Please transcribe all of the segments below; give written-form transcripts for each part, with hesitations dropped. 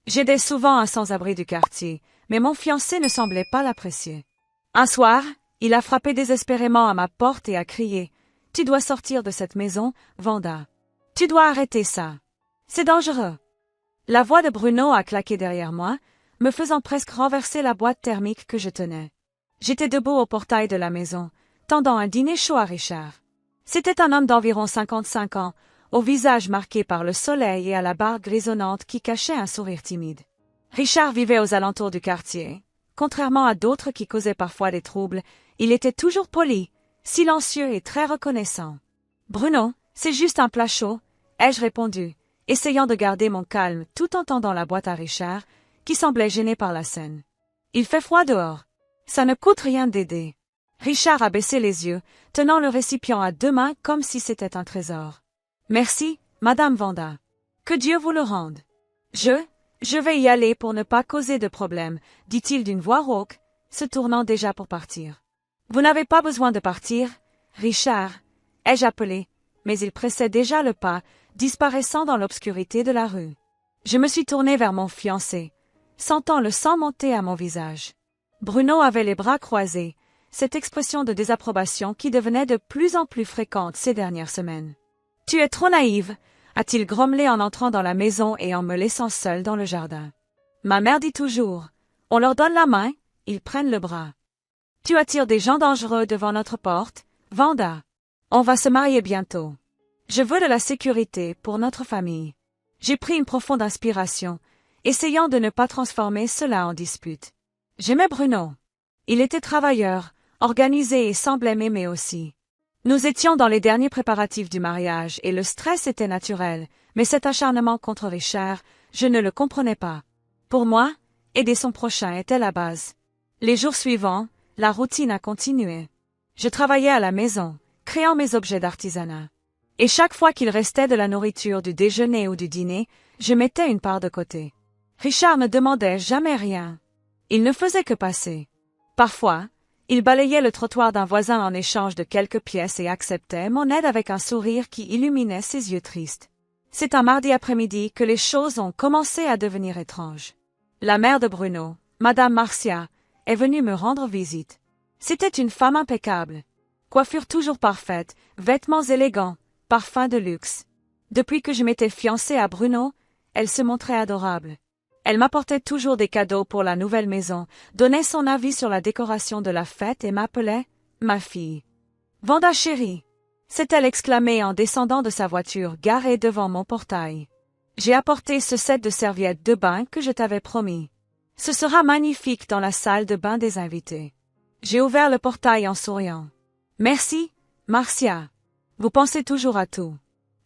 J'aidais souvent un sans-abri du quartier, mais mon fiancé ne semblait pas l'apprécier. Un soir, il a frappé désespérément à ma porte et a crié « Tu dois sortir de cette maison, Vanda. Tu dois arrêter ça. C'est dangereux. » La voix de Bruno a claqué derrière moi, me faisant presque renverser la boîte thermique que je tenais. J'étais debout au portail de la maison, tendant un dîner chaud à Richard. C'était un homme d'environ 55 ans, au visage marqué par le soleil et à la barbe grisonnante qui cachait un sourire timide. Richard vivait aux alentours du quartier. Contrairement à d'autres qui causaient parfois des troubles, il était toujours poli, silencieux et très reconnaissant. « Bruno, c'est juste un plat chaud », ai-je répondu, essayant de garder mon calme tout en tendant la boîte à Richard, qui semblait gêné par la scène. « Il fait froid dehors. Ça ne coûte rien d'aider. » Richard a baissé les yeux, tenant le récipient à deux mains comme si c'était un trésor. « Merci, Madame Vanda. Que Dieu vous le rende. »« Je vais y aller pour ne pas causer de problème, » dit-il d'une voix rauque, se tournant déjà pour partir. « Vous n'avez pas besoin de partir, Richard, » ai-je appelé, mais il pressait déjà le pas, disparaissant dans l'obscurité de la rue. Je me suis tournée vers mon fiancé, sentant le sang monter à mon visage. Bruno avait les bras croisés, cette expression de désapprobation qui devenait de plus en plus fréquente ces dernières semaines. « Tu es trop naïve », a-t-il grommelé en entrant dans la maison et en me laissant seule dans le jardin. Ma mère dit toujours, on leur donne la main, ils prennent le bras. Tu attires des gens dangereux devant notre porte, Vanda. On va se marier bientôt. Je veux de la sécurité pour notre famille. J'ai pris une profonde inspiration, essayant de ne pas transformer cela en dispute. J'aimais Bruno. Il était travailleur, organisé et semblait m'aimer aussi. Nous étions dans les derniers préparatifs du mariage et le stress était naturel, mais cet acharnement contre Richard, je ne le comprenais pas. Pour moi, aider son prochain était la base. Les jours suivants, la routine a continué. Je travaillais à la maison, créant mes objets d'artisanat. Et chaque fois qu'il restait de la nourriture du déjeuner ou du dîner, je mettais une part de côté. Richard ne demandait jamais rien. Il ne faisait que passer. Parfois, il balayait le trottoir d'un voisin en échange de quelques pièces et acceptait mon aide avec un sourire qui illuminait ses yeux tristes. C'est un mardi après-midi que les choses ont commencé à devenir étranges. La mère de Bruno, Madame Marcia, est venue me rendre visite. C'était une femme impeccable. Coiffure toujours parfaite, vêtements élégants, parfums de luxe. Depuis que je m'étais fiancée à Bruno, elle se montrait adorable. Elle m'apportait toujours des cadeaux pour la nouvelle maison, donnait son avis sur la décoration de la fête et m'appelait « ma fille ». « Vanda chérie », s'est-elle exclamée en descendant de sa voiture garée devant mon portail. « J'ai apporté ce set de serviettes de bain que je t'avais promis. Ce sera magnifique dans la salle de bain des invités. » J'ai ouvert le portail en souriant. « Merci, Marcia. Vous pensez toujours à tout.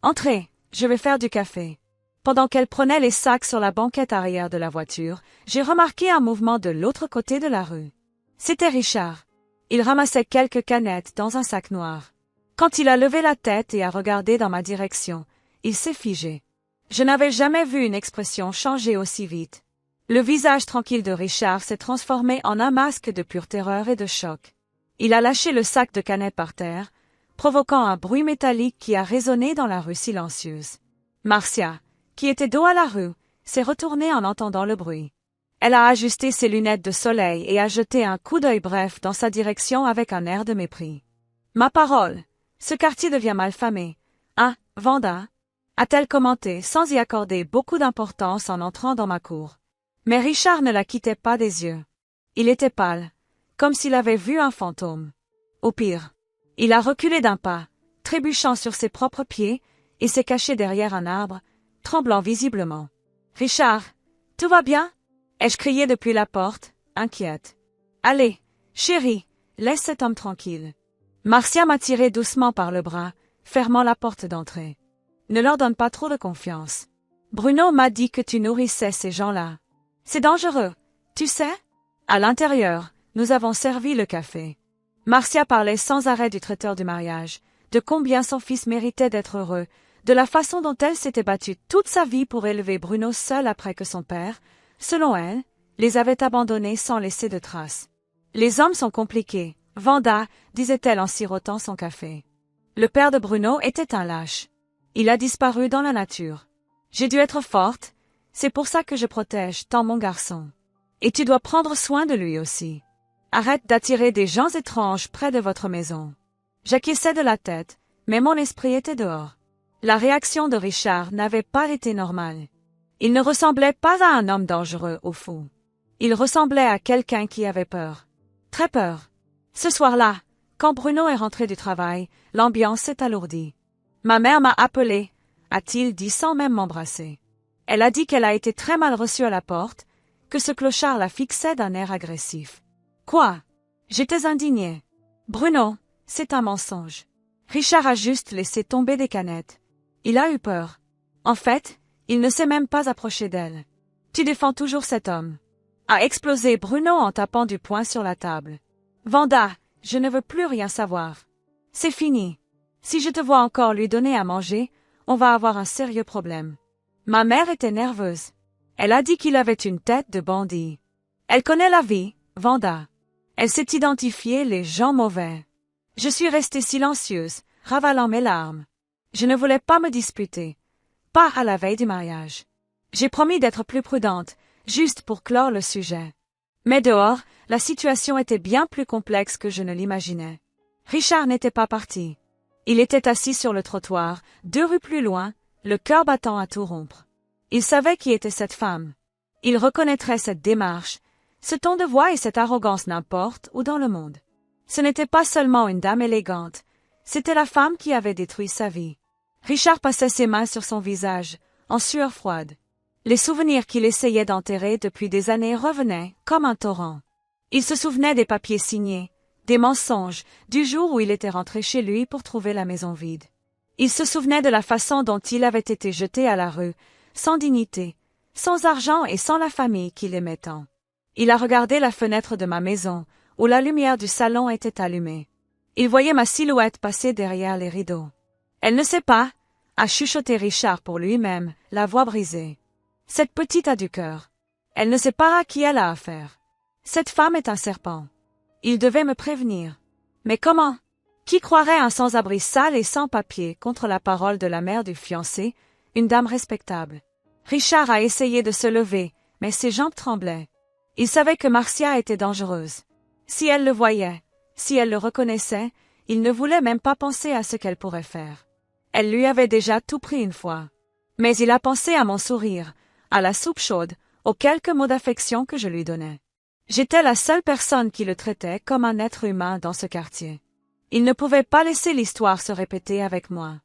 Entrez, je vais faire du café. » Pendant qu'elle prenait les sacs sur la banquette arrière de la voiture, j'ai remarqué un mouvement de l'autre côté de la rue. C'était Richard. Il ramassait quelques canettes dans un sac noir. Quand il a levé la tête et a regardé dans ma direction, il s'est figé. Je n'avais jamais vu une expression changer aussi vite. Le visage tranquille de Richard s'est transformé en un masque de pure terreur et de choc. Il a lâché le sac de canettes par terre, provoquant un bruit métallique qui a résonné dans la rue silencieuse. Marcia, qui était dos à la rue, s'est retournée en entendant le bruit. Elle a ajusté ses lunettes de soleil et a jeté un coup d'œil bref dans sa direction avec un air de mépris. « Ma parole, ce quartier devient malfamé. Hein, Vanda ?» a-t-elle commenté sans y accorder beaucoup d'importance en entrant dans ma cour. Mais Richard ne la quittait pas des yeux. Il était pâle, comme s'il avait vu un fantôme. Au pire, il a reculé d'un pas, trébuchant sur ses propres pieds, et s'est caché derrière un arbre, tremblant visiblement. « Richard, tout va bien ?» ai-je crié depuis la porte, inquiète. « Allez, chérie, laisse cet homme tranquille. » Marcia m'a tiré doucement par le bras, fermant la porte d'entrée. « Ne leur donne pas trop de confiance. Bruno m'a dit que tu nourrissais ces gens-là. C'est dangereux, tu sais ?» À l'intérieur, nous avons servi le café. Marcia parlait sans arrêt du traiteur du mariage, de combien son fils méritait d'être heureux, de la façon dont elle s'était battue toute sa vie pour élever Bruno seul après que son père, selon elle, les avait abandonnés sans laisser de traces. « Les hommes sont compliqués, Vanda, » disait-elle en sirotant son café. Le père de Bruno était un lâche. Il a disparu dans la nature. J'ai dû être forte, C'est pour ça que je protège tant mon garçon. Et tu dois prendre soin de lui aussi. Arrête d'attirer des gens étranges près de votre maison. J'acquiesçais de la tête, mais mon esprit était dehors. La réaction de Richard n'avait pas été normale. Il ne ressemblait pas à un homme dangereux ou fou. Il ressemblait à quelqu'un qui avait peur. Très peur. Ce soir-là, quand Bruno est rentré du travail, l'ambiance s'est alourdie. Ma mère m'a appelé, a-t-il dit sans même m'embrasser. Elle a dit qu'elle a été très mal reçue à la porte, que ce clochard la fixait d'un air agressif. Quoi? J'étais indignée. Bruno, c'est un mensonge. Richard a juste laissé tomber des canettes. Il a eu peur. En fait, il ne s'est même pas approché d'elle. Tu défends toujours cet homme. A explosé Bruno en tapant du poing sur la table. Vanda, je ne veux plus rien savoir. C'est fini. Si je te vois encore lui donner à manger, on va avoir un sérieux problème. Ma mère était nerveuse. Elle a dit qu'il avait une tête de bandit. Elle connaît la vie, Vanda. Elle s'est identifiée les gens mauvais. Je suis restée silencieuse, ravalant mes larmes. Je ne voulais pas me disputer. Pas à la veille du mariage. J'ai promis d'être plus prudente, juste pour clore le sujet. Mais dehors, la situation était bien plus complexe que je ne l'imaginais. Richard n'était pas parti. Il était assis sur le trottoir, 2 rues plus loin, le cœur battant à tout rompre. Il savait qui était cette femme. Il reconnaîtrait cette démarche, ce ton de voix et cette arrogance n'importe où dans le monde. Ce n'était pas seulement une dame élégante, c'était la femme qui avait détruit sa vie. Richard passait ses mains sur son visage, en sueur froide. Les souvenirs qu'il essayait d'enterrer depuis des années revenaient, comme un torrent. Il se souvenait des papiers signés, des mensonges, du jour où il était rentré chez lui pour trouver la maison vide. Il se souvenait de la façon dont il avait été jeté à la rue, sans dignité, sans argent et sans la famille qu'il aimait tant. Il a regardé la fenêtre de ma maison, où la lumière du salon était allumée. Il voyait ma silhouette passer derrière les rideaux. Elle ne sait pas, a chuchoté Richard pour lui-même, la voix brisée. Cette petite a du cœur. Elle ne sait pas à qui elle a affaire. Cette femme est un serpent. Il devait me prévenir. Mais comment? Qui croirait un sans-abri sale et sans papier contre la parole de la mère du fiancé, une dame respectable? Richard a essayé de se lever, mais ses jambes tremblaient. Il savait que Marcia était dangereuse. Si elle le voyait, si elle le reconnaissait, il ne voulait même pas penser à ce qu'elle pourrait faire. Elle lui avait déjà tout pris une fois. Mais il a pensé à mon sourire, à la soupe chaude, aux quelques mots d'affection que je lui donnais. J'étais la seule personne qui le traitait comme un être humain dans ce quartier. Il ne pouvait pas laisser l'histoire se répéter avec moi.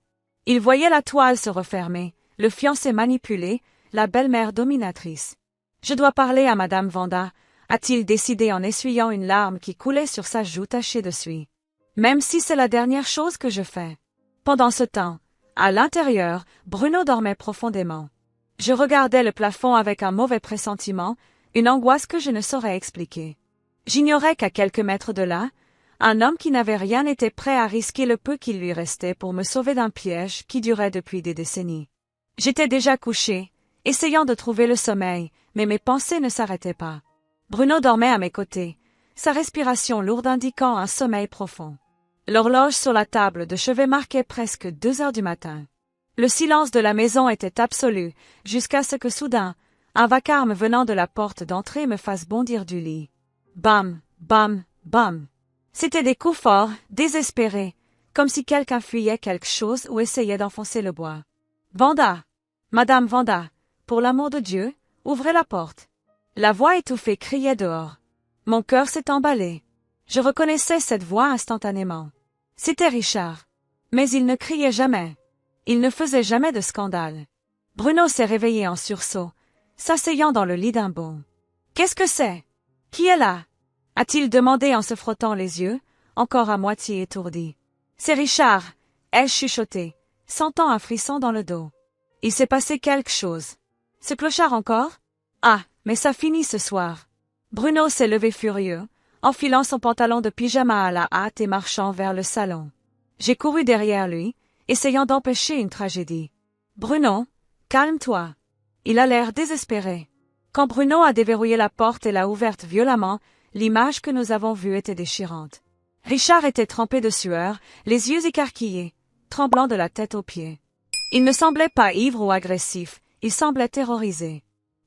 Il voyait la toile se refermer, le fiancé manipulé, la belle-mère dominatrice. Je dois parler à Madame Vanda, a-t-il décidé en essuyant une larme qui coulait sur sa joue tachée de suie. Même si c'est la dernière chose que je fais. Pendant ce temps, à l'intérieur, Bruno dormait profondément. Je regardais le plafond avec un mauvais pressentiment, une angoisse que je ne saurais expliquer. J'ignorais qu'à quelques mètres de là, un homme qui n'avait rien était prêt à risquer le peu qu'il lui restait pour me sauver d'un piège qui durait depuis des décennies. J'étais déjà couché, essayant de trouver le sommeil, mais mes pensées ne s'arrêtaient pas. Bruno dormait à mes côtés, sa respiration lourde indiquant un sommeil profond. L'horloge sur la table de chevet marquait presque 2 heures du matin. Le silence de la maison était absolu, jusqu'à ce que soudain, un vacarme venant de la porte d'entrée me fasse bondir du lit. Bam, bam, bam. C'étaient des coups forts, désespérés, comme si quelqu'un fuyait quelque chose ou essayait d'enfoncer le bois. Vanda! Madame Vanda! Pour l'amour de Dieu, ouvrez la porte. La voix étouffée criait dehors. Mon cœur s'est emballé. Je reconnaissais cette voix instantanément. C'était Richard. Mais il ne criait jamais. Il ne faisait jamais de scandale. Bruno s'est réveillé en sursaut, s'asseyant dans le lit d'un bond. « Qu'est-ce que c'est? Qui est là? » a-t-il demandé en se frottant les yeux, encore à moitié étourdi. « C'est Richard, » ai-je chuchoté, sentant un frisson dans le dos. Il s'est passé quelque chose. Ce clochard encore? Ah, mais ça finit ce soir. Bruno s'est levé furieux, enfilant son pantalon de pyjama à la hâte et marchant vers le salon. J'ai couru derrière lui, essayant d'empêcher une tragédie. « Bruno, calme-toi. » Il a l'air désespéré. Quand Bruno a déverrouillé la porte et l'a ouverte violemment, l'image que nous avons vue était déchirante. Richard était trempé de sueur, les yeux écarquillés, tremblant de la tête aux pieds. Il ne semblait pas ivre ou agressif, il semblait terrorisé.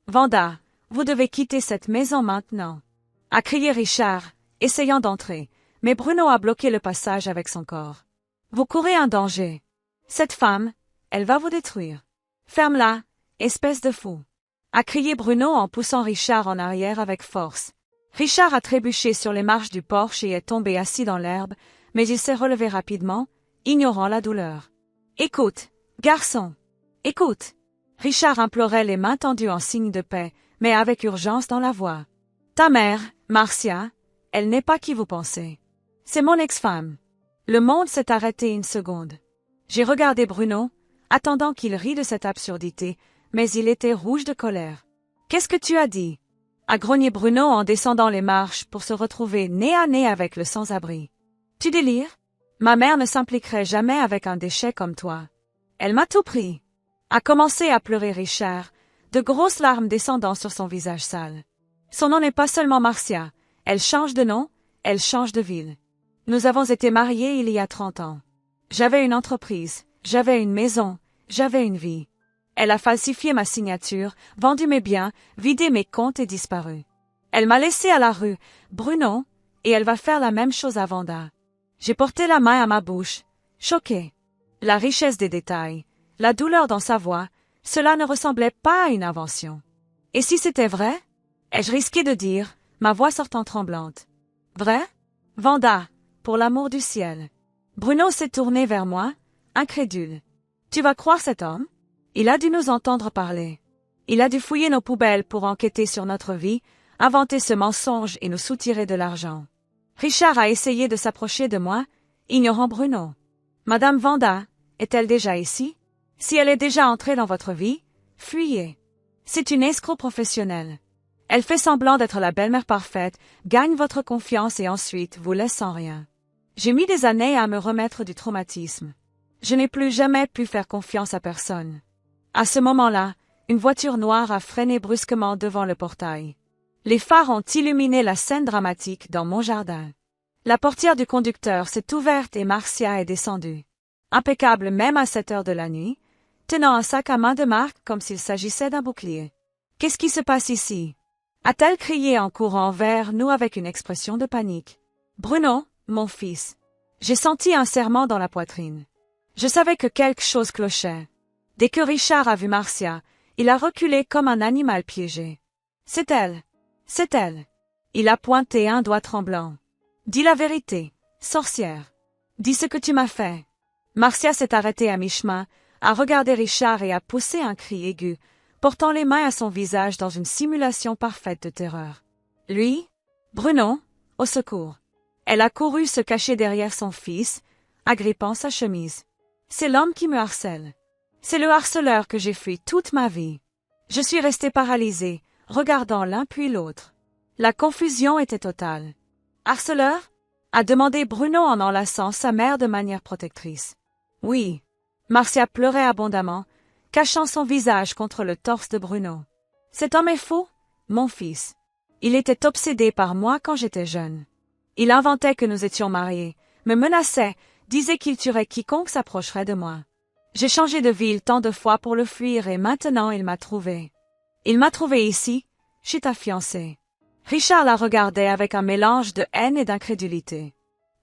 Vanda, vous devez quitter cette maison maintenant. A crié Richard, essayant d'entrer, mais Bruno a bloqué le passage avec son corps. Vous courez un danger. Cette femme, elle va vous détruire. Ferme-la, espèce de fou. A crié Bruno en poussant Richard en arrière avec force. Richard a trébuché sur les marches du porche et est tombé assis dans l'herbe, mais il s'est relevé rapidement, ignorant la douleur. Écoute, garçon. Écoute. Richard implorait les mains tendues en signe de paix, mais avec urgence dans la voix. Ta mère, Marcia, elle n'est pas qui vous pensez. C'est mon ex-femme. Le monde s'est arrêté une seconde. J'ai regardé Bruno, attendant qu'il rie de cette absurdité, mais il était rouge de colère. Qu'est-ce que tu as dit? A grogné Bruno en descendant les marches pour se retrouver nez à nez avec le sans-abri. Tu délires? Ma mère ne s'impliquerait jamais avec un déchet comme toi. Elle m'a tout pris. A commencé à pleurer Richard, de grosses larmes descendant sur son visage sale. Son nom n'est pas seulement Marcia, elle change de nom, elle change de ville. Nous avons été mariés il y a 30 ans. J'avais une entreprise, j'avais une maison, j'avais une vie. Elle a falsifié ma signature, vendu mes biens, vidé mes comptes et disparu. Elle m'a laissé à la rue, Bruno, et elle va faire la même chose à Vanda. J'ai porté la main à ma bouche, choqué. La richesse des détails, la douleur dans sa voix, cela ne ressemblait pas à une invention. Et si c'était vrai? Ai-je risqué de dire, ma voix sortant tremblante. Vrai? Vanda, pour l'amour du ciel. Bruno s'est tourné vers moi, incrédule. Tu vas croire cet homme? Il a dû nous entendre parler. Il a dû fouiller nos poubelles pour enquêter sur notre vie, inventer ce mensonge et nous soutirer de l'argent. Richard a essayé de s'approcher de moi, ignorant Bruno. Madame Vanda, est-elle déjà ici? Si elle est déjà entrée dans votre vie, fuyez. C'est une escroc professionnelle. Elle fait semblant d'être la belle-mère parfaite, gagne votre confiance et ensuite vous laisse sans rien. J'ai mis des années à me remettre du traumatisme. Je n'ai plus jamais pu faire confiance à personne. À ce moment-là, une voiture noire a freiné brusquement devant le portail. Les phares ont illuminé la scène dramatique dans mon jardin. La portière du conducteur s'est ouverte et Marcia est descendue. Impeccable même à 7 heures de la nuit, tenant un sac à main de marque comme s'il s'agissait d'un bouclier. « Qu'est-ce qui se passe ici ?» a-t-elle crié en courant vers nous avec une expression de panique. « Bruno, mon fils. » J'ai senti un serrement dans la poitrine. Je savais que quelque chose clochait. Dès que Richard a vu Marcia, il a reculé comme un animal piégé. « C'est elle. C'est elle. » Il a pointé un doigt tremblant. « Dis la vérité, sorcière. Dis ce que tu m'as fait. » Marcia s'est arrêtée à mi-chemin, a regardé Richard et a poussé un cri aigu, portant les mains à son visage dans une simulation parfaite de terreur. Lui? Bruno? Au secours. Elle a couru se cacher derrière son fils, agrippant sa chemise. C'est l'homme qui me harcèle. C'est le harceleur que j'ai fui toute ma vie. Je suis restée paralysée, regardant l'un puis l'autre. La confusion était totale. Harceleur? A demandé Bruno en enlaçant sa mère de manière protectrice. Oui. Marcia pleurait abondamment, cachant son visage contre le torse de Bruno. Cet homme est fou, mon fils. Il était obsédé par moi quand j'étais jeune. Il inventait que nous étions mariés, me menaçait, disait qu'il tuerait quiconque s'approcherait de moi. J'ai changé de ville tant de fois pour le fuir et maintenant il m'a trouvé. Il m'a trouvé ici, chez ta fiancée. Richard la regardait avec un mélange de haine et d'incrédulité.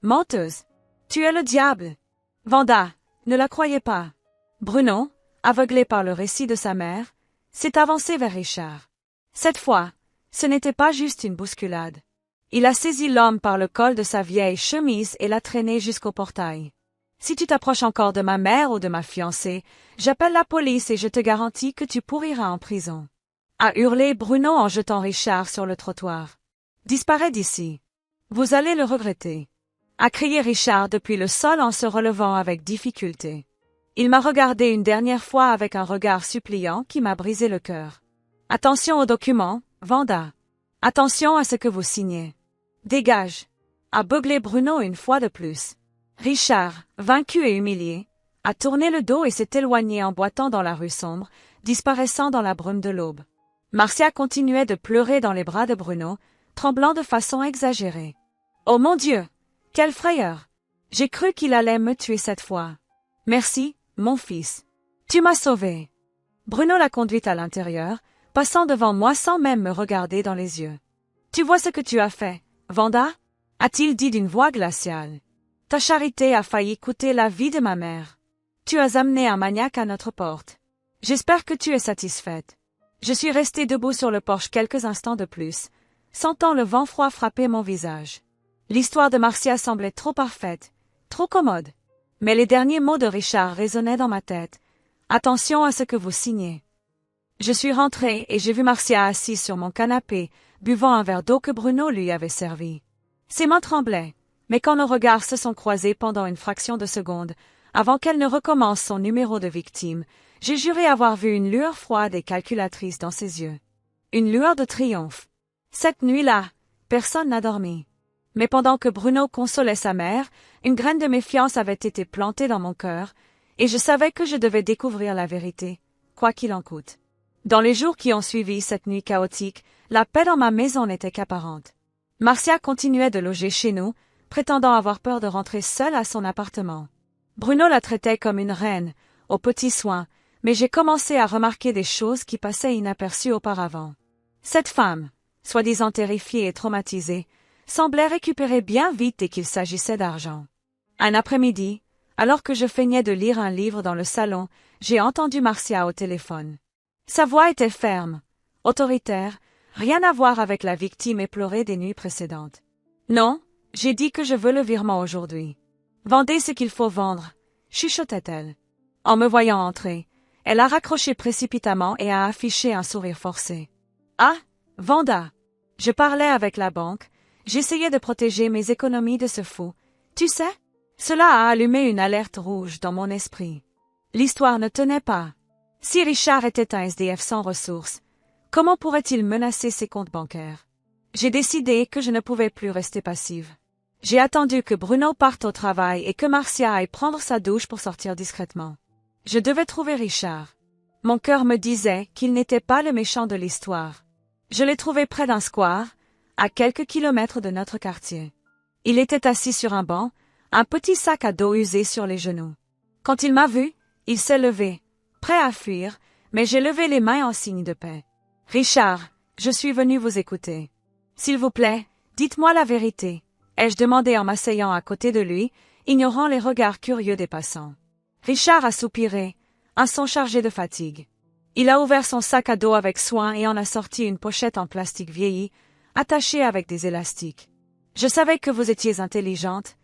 Menteuse. Tu es le diable. Vanda, ne la croyez pas. Bruno, aveuglé par le récit de sa mère, s'est avancé vers Richard. Cette fois, ce n'était pas juste une bousculade. Il a saisi l'homme par le col de sa vieille chemise et l'a traîné jusqu'au portail. Si tu t'approches encore de ma mère ou de ma fiancée, j'appelle la police et je te garantis que tu pourriras en prison. A hurlé Bruno en jetant Richard sur le trottoir. Disparais d'ici. Vous allez le regretter. A crié Richard depuis le sol en se relevant avec difficulté. Il m'a regardé une dernière fois avec un regard suppliant qui m'a brisé le cœur. Attention aux documents, Vanda. Attention à ce que vous signez. Dégage. A beuglé Bruno une fois de plus. Richard, vaincu et humilié, a tourné le dos et s'est éloigné en boitant dans la rue sombre, disparaissant dans la brume de l'aube. Marcia continuait de pleurer dans les bras de Bruno, tremblant de façon exagérée. « Oh mon Dieu! Quelle frayeur! J'ai cru qu'il allait me tuer cette fois. Merci, mon fils. Tu m'as sauvé. » Bruno l'a conduite à l'intérieur, passant devant moi sans même me regarder dans les yeux. « Tu vois ce que tu as fait, Vanda » a-t-il dit d'une voix glaciale. « Ta charité a failli coûter la vie de ma mère. Tu as amené un maniaque à notre porte. J'espère que tu es satisfaite. » Je suis restée debout sur le porche quelques instants de plus, sentant le vent froid frapper mon visage. L'histoire de Marcia semblait trop parfaite, trop commode. Mais les derniers mots de Richard résonnaient dans ma tête. « Attention à ce que vous signez. » Je suis rentrée et j'ai vu Marcia assise sur mon canapé, buvant un verre d'eau que Bruno lui avait servi. Ses mains tremblaient, mais quand nos regards se sont croisés pendant une fraction de seconde, avant qu'elle ne recommence son numéro de victime, j'ai juré avoir vu une lueur froide et calculatrice dans ses yeux. Une lueur de triomphe. Cette nuit-là, personne n'a dormi. Mais pendant que Bruno consolait sa mère, une graine de méfiance avait été plantée dans mon cœur, et je savais que je devais découvrir la vérité, quoi qu'il en coûte. Dans les jours qui ont suivi cette nuit chaotique, la paix dans ma maison n'était qu'apparente. Marcia continuait de loger chez nous, prétendant avoir peur de rentrer seule à son appartement. Bruno la traitait comme une reine, aux petits soins, mais j'ai commencé à remarquer des choses qui passaient inaperçues auparavant. Cette femme, soi-disant terrifiée et traumatisée, semblait récupérer bien vite dès qu'il s'agissait d'argent. Un après-midi, alors que je feignais de lire un livre dans le salon, j'ai entendu Marcia au téléphone. Sa voix était ferme, autoritaire, rien à voir avec la victime éplorée des nuits précédentes. « Non, j'ai dit que je veux le virement aujourd'hui. Vendez ce qu'il faut vendre, » chuchotait-elle. En me voyant entrer, elle a raccroché précipitamment et a affiché un sourire forcé. « Ah, Vanda !» Je parlais avec la banque, j'essayais de protéger mes économies de ce fou. Tu sais, cela a allumé une alerte rouge dans mon esprit. L'histoire ne tenait pas. Si Richard était un SDF sans ressources, comment pourrait-il menacer ses comptes bancaires? J'ai décidé que je ne pouvais plus rester passive. J'ai attendu que Bruno parte au travail et que Marcia aille prendre sa douche pour sortir discrètement. Je devais trouver Richard. Mon cœur me disait qu'il n'était pas le méchant de l'histoire. Je l'ai trouvé près d'un square, à quelques kilomètres de notre quartier. Il était assis sur un banc, un petit sac à dos usé sur les genoux. Quand il m'a vu, il s'est levé, prêt à fuir, mais j'ai levé les mains en signe de paix. « Richard, je suis venu vous écouter. S'il vous plaît, dites-moi la vérité, » ai-je demandé en m'asseyant à côté de lui, ignorant les regards curieux des passants. Richard a soupiré, un son chargé de fatigue. Il a ouvert son sac à dos avec soin et en a sorti une pochette en plastique vieilli, attachée avec des élastiques. « Je savais que vous étiez intelligente.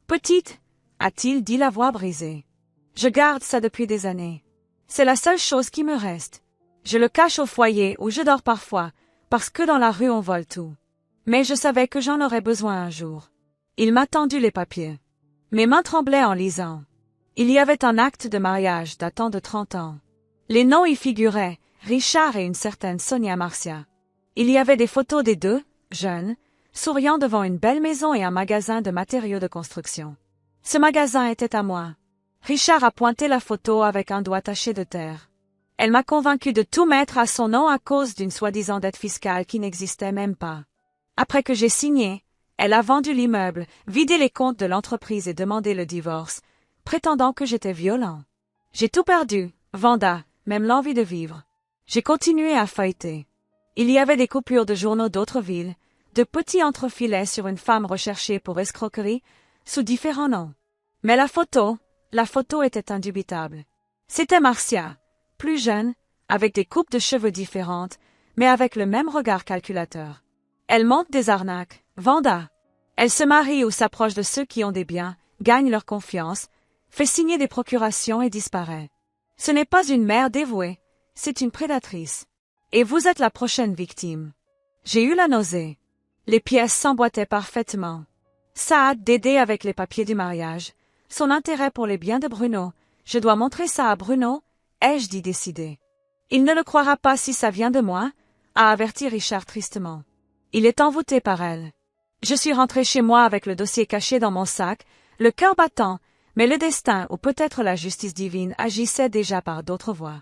Petite, » a-t-il dit la voix brisée. « Je garde ça depuis des années. C'est la seule chose qui me reste. Je le cache au foyer où je dors parfois, parce que dans la rue on vole tout. Mais je savais que j'en aurais besoin un jour. » Il m'a tendu les papiers. Mes mains tremblaient en lisant. Il y avait un acte de mariage datant de 30 ans. Les noms y figuraient, Richard et une certaine Sonia Marcia. Il y avait des photos des deux, jeunes, souriant devant une belle maison et un magasin de matériaux de construction. Ce magasin était à moi. Richard a pointé la photo avec un doigt taché de terre. Elle m'a convaincu de tout mettre à son nom à cause d'une soi-disant dette fiscale qui n'existait même pas. Après que j'ai signé, elle a vendu l'immeuble, vidé les comptes de l'entreprise et demandé le divorce, prétendant que j'étais violent. J'ai tout perdu, Vanda, même l'envie de vivre. J'ai continué à feuilleter. Il y avait des coupures de journaux d'autres villes, de petits entrefilets sur une femme recherchée pour escroquerie, sous différents noms. Mais la photo était indubitable. C'était Marcia, plus jeune, avec des coupes de cheveux différentes, mais avec le même regard calculateur. Elle monte des arnaques, Vanda. Elle se marie ou s'approche de ceux qui ont des biens, gagne leur confiance, fait signer des procurations et disparaît. Ce n'est pas une mère dévouée, c'est une prédatrice. Et vous êtes la prochaine victime. J'ai eu la nausée. Les pièces s'emboîtaient parfaitement. Saad d'aider avec les papiers du mariage. Son intérêt pour les biens de Bruno. Je dois montrer ça à Bruno, ai-je dit décidé. Il ne le croira pas si ça vient de moi, a averti Richard tristement. Il est envoûté par elle. Je suis rentré chez moi avec le dossier caché dans mon sac, le cœur battant, mais le destin ou peut-être la justice divine agissait déjà par d'autres voies.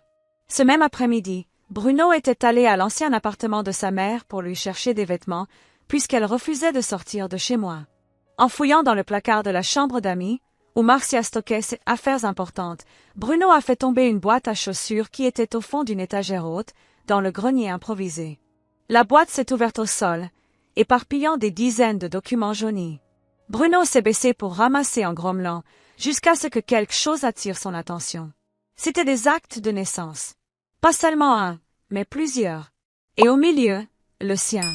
Ce même après-midi, Bruno était allé à l'ancien appartement de sa mère pour lui chercher des vêtements, puisqu'elle refusait de sortir de chez moi. En fouillant dans le placard de la chambre d'amis, où Marcia stockait ses affaires importantes, Bruno a fait tomber une boîte à chaussures qui était au fond d'une étagère haute, dans le grenier improvisé. La boîte s'est ouverte au sol, éparpillant des dizaines de documents jaunis. Bruno s'est baissé pour ramasser en grommelant, jusqu'à ce que quelque chose attire son attention. C'étaient des actes de naissance. Pas seulement un, mais plusieurs. Et au milieu, le sien.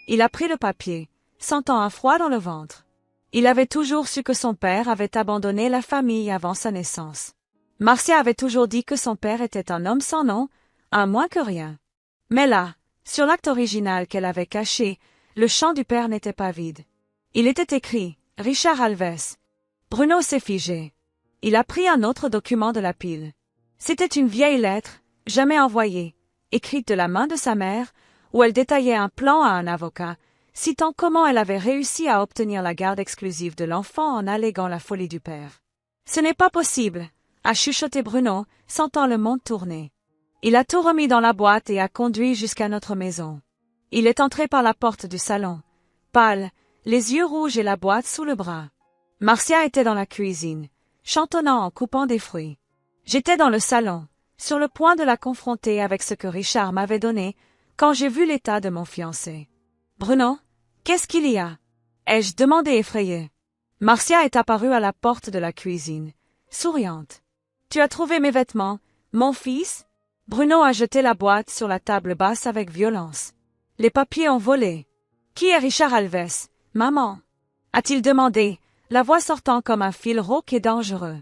Il a pris le papier, sentant un froid dans le ventre. Il avait toujours su que son père avait abandonné la famille avant sa naissance. Marcia avait toujours dit que son père était un homme sans nom, un moins que rien. Mais là, sur l'acte original qu'elle avait caché, le champ du père n'était pas vide. Il était écrit « Richard Alves ». Bruno s'est figé. Il a pris un autre document de la pile. C'était une vieille lettre, jamais envoyée, écrite de la main de sa mère, où elle détaillait un plan à un avocat, citant comment elle avait réussi à obtenir la garde exclusive de l'enfant en alléguant la folie du père. « Ce n'est pas possible », a chuchoté Bruno, sentant le monde tourner. Il a tout remis dans la boîte et a conduit jusqu'à notre maison. Il est entré par la porte du salon, pâle, les yeux rouges et la boîte sous le bras. Marcia était dans la cuisine, chantonnant en coupant des fruits. J'étais dans le salon, sur le point de la confronter avec ce que Richard m'avait donné, quand j'ai vu l'état de mon fiancé. « Bruno, qu'est-ce qu'il y a » ai-je demandé effrayée. Marcia est apparue à la porte de la cuisine, souriante. « Tu as trouvé mes vêtements, mon fils ?» Bruno a jeté la boîte sur la table basse avec violence. Les papiers ont volé. « Qui est Richard Alves, maman ?» a-t-il demandé, la voix sortant comme un fil rauque et dangereux.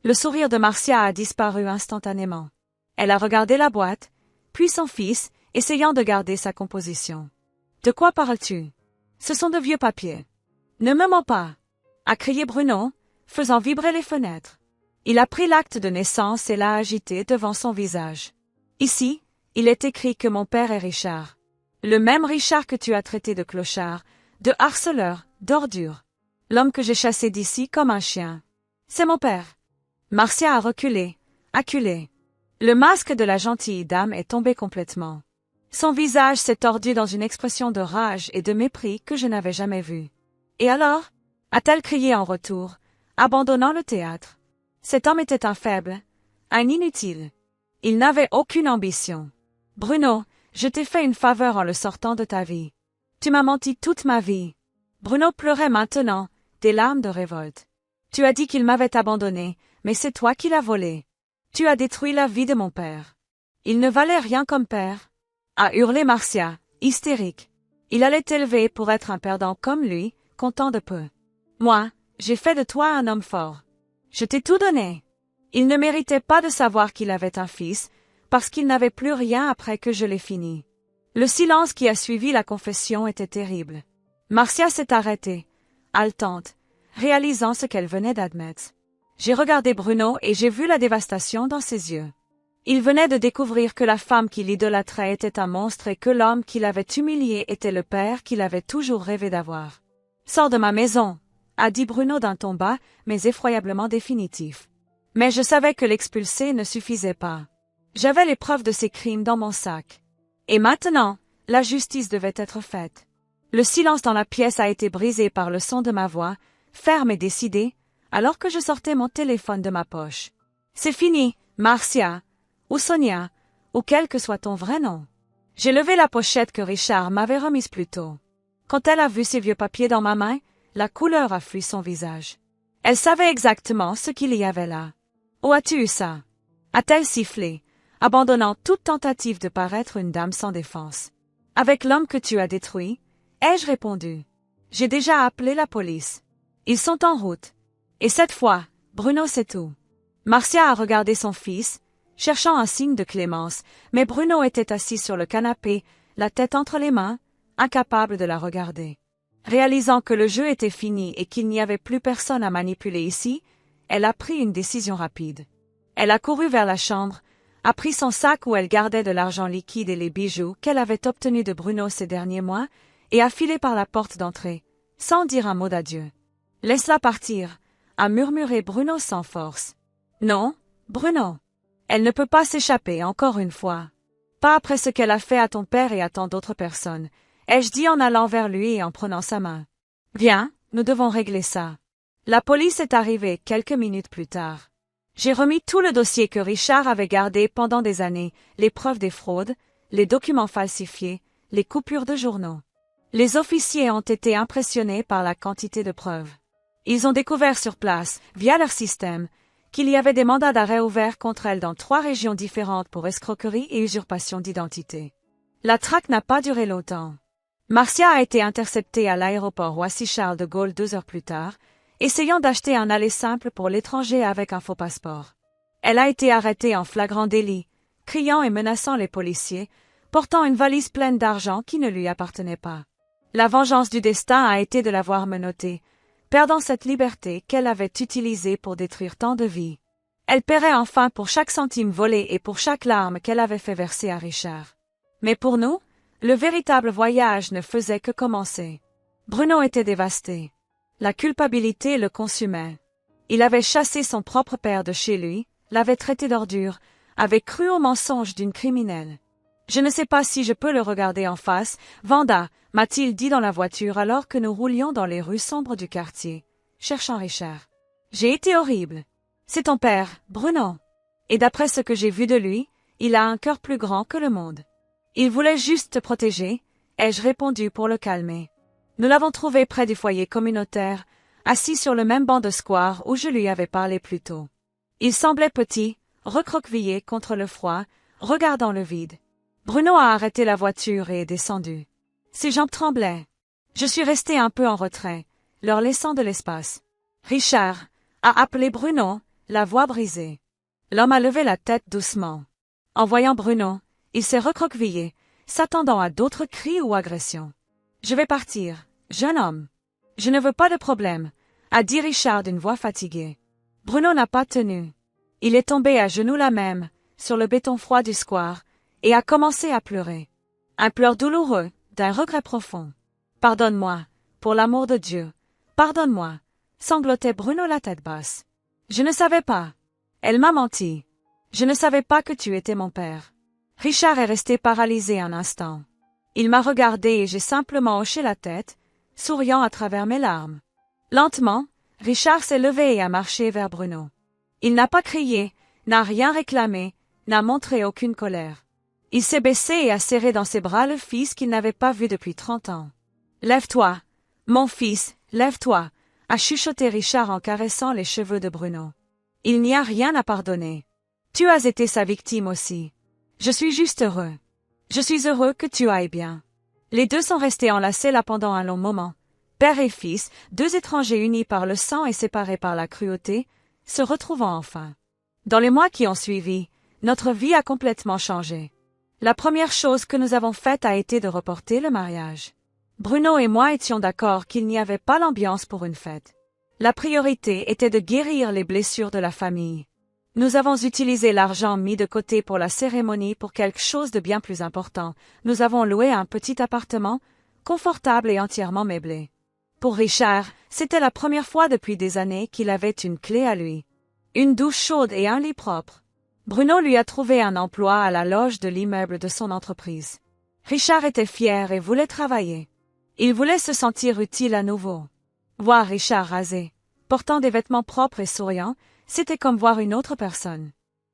Le sourire de Marcia a disparu instantanément. Elle a regardé la boîte, puis son fils, essayant de garder sa composition. « De quoi parles-tu ? Ce sont de vieux papiers. »« Ne me mens pas !» a crié Bruno, faisant vibrer les fenêtres. Il a pris l'acte de naissance et l'a agité devant son visage. « Ici, il est écrit que mon père est Richard. Le même Richard que tu as traité de clochard, de harceleur, d'ordure. L'homme que j'ai chassé d'ici comme un chien. C'est mon père. » Marcia a reculé, acculée. Le masque de la gentille dame est tombé complètement. Son visage s'est tordu dans une expression de rage et de mépris que je n'avais jamais vue. « Et alors » a-t-elle crié en retour, abandonnant le théâtre. Cet homme était un faible, un inutile. Il n'avait aucune ambition. « Bruno, je t'ai fait une faveur en le sortant de ta vie. Tu m'as menti toute ma vie. » Bruno pleurait maintenant, des larmes de révolte. « Tu as dit qu'il m'avait abandonné, mais c'est toi qui l'as volé. Tu as détruit la vie de mon père. Il ne valait rien comme père. » a hurlé Marcia, hystérique. Il allait t'élever pour être un perdant comme lui, content de peu. Moi, j'ai fait de toi un homme fort. Je t'ai tout donné. Il ne méritait pas de savoir qu'il avait un fils, parce qu'il n'avait plus rien après que je l'ai fini. Le silence qui a suivi la confession était terrible. Marcia s'est arrêtée, haletante, réalisant ce qu'elle venait d'admettre. J'ai regardé Bruno et j'ai vu la dévastation dans ses yeux. Il venait de découvrir que la femme qui l'idolâtrait était un monstre et que l'homme qui l'avait humilié était le père qu'il avait toujours rêvé d'avoir. « Sors de ma maison !» a dit Bruno d'un ton bas, mais effroyablement définitif. Mais je savais que l'expulser ne suffisait pas. J'avais les preuves de ses crimes dans mon sac. Et maintenant, la justice devait être faite. Le silence dans la pièce a été brisé par le son de ma voix, ferme et décidée, alors que je sortais mon téléphone de ma poche. « C'est fini, Marcia, ou Sonia, ou quel que soit ton vrai nom. » J'ai levé la pochette que Richard m'avait remise plus tôt. Quand elle a vu ces vieux papiers dans ma main, la couleur a fui son visage. Elle savait exactement ce qu'il y avait là. « Où as-tu eu ça ?» a-t-elle sifflé, abandonnant toute tentative de paraître une dame sans défense. « Avec l'homme que tu as détruit ?» ai-je répondu. « J'ai déjà appelé la police. Ils sont en route. » Et cette fois, Bruno sait tout. Marcia a regardé son fils, cherchant un signe de clémence, mais Bruno était assis sur le canapé, la tête entre les mains, incapable de la regarder. Réalisant que le jeu était fini et qu'il n'y avait plus personne à manipuler ici, elle a pris une décision rapide. Elle a couru vers la chambre, a pris son sac où elle gardait de l'argent liquide et les bijoux qu'elle avait obtenus de Bruno ces derniers mois, et a filé par la porte d'entrée, sans dire un mot d'adieu. « Laisse-la partir », a murmuré Bruno sans force. « Non, Bruno. Elle ne peut pas s'échapper encore une fois. Pas après ce qu'elle a fait à ton père et à tant d'autres personnes, ai-je dit en allant vers lui et en prenant sa main. Viens, nous devons régler ça. » La police est arrivée quelques minutes plus tard. J'ai remis tout le dossier que Richard avait gardé pendant des années, les preuves des fraudes, les documents falsifiés, les coupures de journaux. Les officiers ont été impressionnés par la quantité de preuves. Ils ont découvert sur place, via leur système, qu'il y avait des mandats d'arrêt ouverts contre elle dans 3 régions différentes pour escroquerie et usurpation d'identité. La traque n'a pas duré longtemps. Marcia a été interceptée à l'aéroport Roissy-Charles de Gaulle 2 heures plus tard, essayant d'acheter un aller simple pour l'étranger avec un faux passeport. Elle a été arrêtée en flagrant délit, criant et menaçant les policiers, portant une valise pleine d'argent qui ne lui appartenait pas. La vengeance du destin a été de l'avoir menottée, perdant cette liberté qu'elle avait utilisée pour détruire tant de vies. Elle paierait enfin pour chaque centime volé et pour chaque larme qu'elle avait fait verser à Richard. Mais pour nous, le véritable voyage ne faisait que commencer. Bruno était dévasté. La culpabilité le consumait. Il avait chassé son propre père de chez lui, l'avait traité d'ordure, avait cru au mensonge d'une criminelle. « Je ne sais pas si je peux le regarder en face, Vanda », m'a-t-il dit dans la voiture alors que nous roulions dans les rues sombres du quartier, cherchant Richard. « J'ai été horrible. C'est ton père, Bruno. Et d'après ce que j'ai vu de lui, il a un cœur plus grand que le monde. Il voulait juste te protéger, ai-je répondu pour le calmer. Nous l'avons trouvé près du foyer communautaire, assis sur le même banc de square où je lui avais parlé plus tôt. Il semblait petit, recroquevillé contre le froid, regardant le vide. Bruno a arrêté la voiture et est descendu. Ses jambes tremblaient. Je suis resté un peu en retrait, leur laissant de l'espace. Richard a appelé Bruno, la voix brisée. L'homme a levé la tête doucement. En voyant Bruno, il s'est recroquevillé, s'attendant à d'autres cris ou agressions. « Je vais partir, jeune homme. Je ne veux pas de problème, » a dit Richard d'une voix fatiguée. Bruno n'a pas tenu. Il est tombé à genoux là même, sur le béton froid du square, et a commencé à pleurer. Un pleur douloureux, d'un regret profond. « Pardonne-moi, pour l'amour de Dieu, pardonne-moi » sanglotait Bruno la tête basse. « Je ne savais pas. Elle m'a menti. Je ne savais pas que tu étais mon père. » Richard est resté paralysé un instant. Il m'a regardé et j'ai simplement hoché la tête, souriant à travers mes larmes. Lentement, Richard s'est levé et a marché vers Bruno. Il n'a pas crié, n'a rien réclamé, n'a montré aucune colère. Il s'est baissé et a serré dans ses bras le fils qu'il n'avait pas vu depuis 30 ans. « Lève-toi, mon fils, lève-toi » a chuchoté Richard en caressant les cheveux de Bruno. « Il n'y a rien à pardonner. Tu as été sa victime aussi. Je suis juste heureux. Je suis heureux que tu ailles bien. » Les deux sont restés enlacés là pendant un long moment. Père et fils, 2 étrangers unis par le sang et séparés par la cruauté, se retrouvant enfin. Dans les mois qui ont suivi, notre vie a complètement changé. La première chose que nous avons faite a été de reporter le mariage. Bruno et moi étions d'accord qu'il n'y avait pas l'ambiance pour une fête. La priorité était de guérir les blessures de la famille. Nous avons utilisé l'argent mis de côté pour la cérémonie pour quelque chose de bien plus important. Nous avons loué un petit appartement, confortable et entièrement meublé. Pour Richard, c'était la première fois depuis des années qu'il avait une clé à lui. Une douche chaude et un lit propre. Bruno lui a trouvé un emploi à la loge de l'immeuble de son entreprise. Richard était fier et voulait travailler. Il voulait se sentir utile à nouveau. Voir Richard rasé, portant des vêtements propres et souriant, c'était comme voir une autre personne.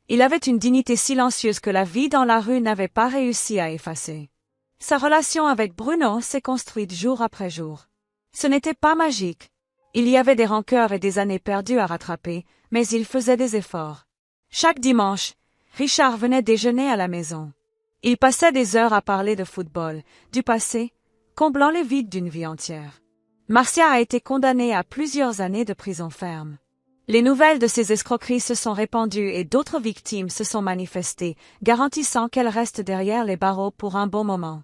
Il avait une dignité silencieuse que la vie dans la rue n'avait pas réussi à effacer. Sa relation avec Bruno s'est construite jour après jour. Ce n'était pas magique. Il y avait des rancœurs et des années perdues à rattraper, mais il faisait des efforts. Chaque dimanche, Richard venait déjeuner à la maison. Il passait des heures à parler de football, du passé, comblant les vides d'une vie entière. Marcia a été condamnée à plusieurs années de prison ferme. Les nouvelles de ces escroqueries se sont répandues et d'autres victimes se sont manifestées, garantissant qu'elles restent derrière les barreaux pour un bon moment.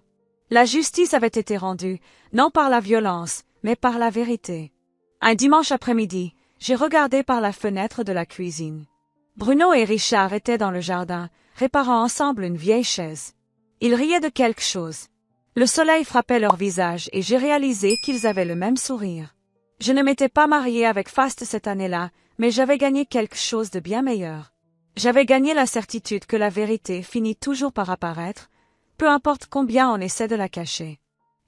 La justice avait été rendue, non par la violence, mais par la vérité. Un dimanche après-midi, j'ai regardé par la fenêtre de la cuisine. Bruno et Richard étaient dans le jardin, réparant ensemble une vieille chaise. Ils riaient de quelque chose. Le soleil frappait leur visage et j'ai réalisé qu'ils avaient le même sourire. Je ne m'étais pas mariée avec Fast cette année-là, mais j'avais gagné quelque chose de bien meilleur. J'avais gagné la certitude que la vérité finit toujours par apparaître, peu importe combien on essaie de la cacher.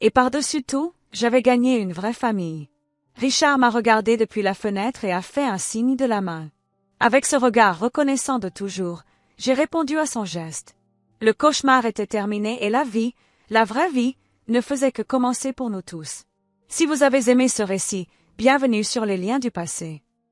Et par-dessus tout, j'avais gagné une vraie famille. Richard m'a regardé depuis la fenêtre et a fait un signe de la main. Avec ce regard reconnaissant de toujours, j'ai répondu à son geste. Le cauchemar était terminé et la vie, la vraie vie, ne faisait que commencer pour nous tous. Si vous avez aimé ce récit, bienvenue sur les liens du passé.